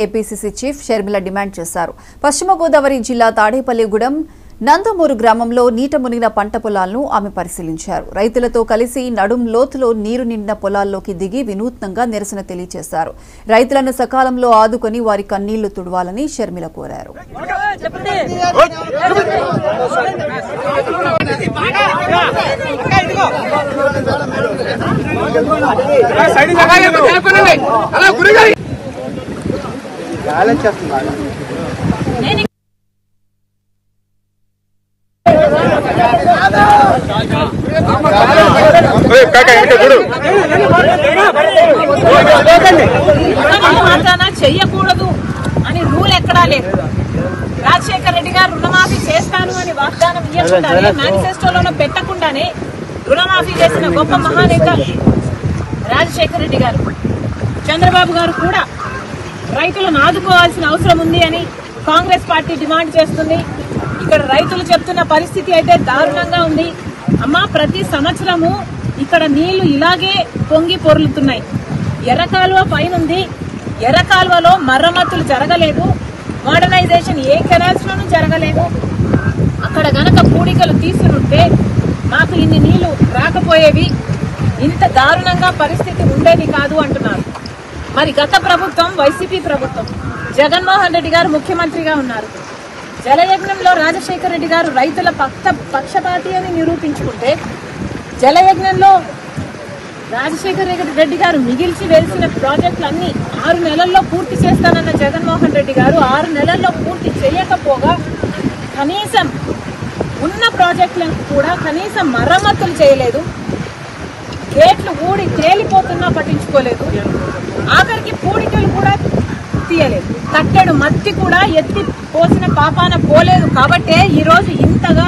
APCC chief Sharmila demand చేశారు. పశ్చిమ గోదావరి జిల్లా తాడేపల్లిగూడెం నందమూరు గ్రామంలో నీట మునిగిన పంట పొలాలను ఆమె పరిశీలించారు. రైతులతో కలిసి నడుం లోతులో నీరు నిండిన పొలాల్లోకి దిగి వినూత్నంగా నిరసన తెలియజేశారు. రైతులను సకాలంలో ఆదుకొని వారి కన్నీళ్లు తుడవాలని షర్మిల కోరారు. చెయ్యకూడదు అని రూల్ ఎక్కడా లేదు. రాజశేఖర రెడ్డి గారు రుణమాఫీ చేస్తాను అని వాగ్దానం ఇవ్వకుండానే, మేనిఫెస్టోలో పెట్టకుండానే రుణమాఫీ చేసిన గొప్ప మహానేత రాజశేఖర రెడ్డి గారు. చంద్రబాబు గారు కూడా రైతులను ఆదుకోవాల్సిన అవసరం ఉంది అని కాంగ్రెస్ పార్టీ డిమాండ్ చేస్తుంది. ఇక్కడ రైతులు చెప్తున్న పరిస్థితి అయితే దారుణంగా ఉంది. అమ్మా, ప్రతి సంవత్సరము ఇక్కడ నీళ్లు ఇలాగే పొంగి పొర్లుతున్నాయి. ఎర్రకాలువ పైనుంది, ఎర్రకాలువలో మరమ్మతులు జరగలేదు, మోడర్నైజేషన్ ఏ కెనాల్స్ లోనూ జరగలేదు. అక్కడ గనక పూడికలు తీసుకుంటే మాకు ఇన్ని నీళ్లు రాకపోయేవి, ఇంత దారుణంగా పరిస్థితి ఉండేది కాదు అంటున్నారు. మరి గత ప్రభుత్వం వైసీపీ ప్రభుత్వం, జగన్మోహన్ రెడ్డి గారు ముఖ్యమంత్రిగా ఉన్నారు. జలయజ్ఞంలో రాజశేఖర రెడ్డి గారు రైతుల పక్షపాతి అని నిరూపించుకుంటే, జలయజ్ఞంలో రాజశేఖర రెడ్డి గారు మిగిల్చి వెలిసిన ప్రాజెక్టులన్నీ 6 నెలల్లో పూర్తి చేస్తానన్న జగన్మోహన్ రెడ్డి గారు 6 నెలల్లో పూర్తి చేయకపోగా కనీసం ఉన్న ప్రాజెక్టులను కూడా కనీసం మరమ్మతులు చేయలేదు. గేట్లు ఊడి తేలిపోతున్నా పట్టించుకోలేదు. ఆఖరికి పూడికలు కూడా తీయలేదు. కట్టెడు మత్తి కూడా ఎత్తి పోసిన పాపాన పోలేదు. కాబట్టే ఈరోజు ఇంతగా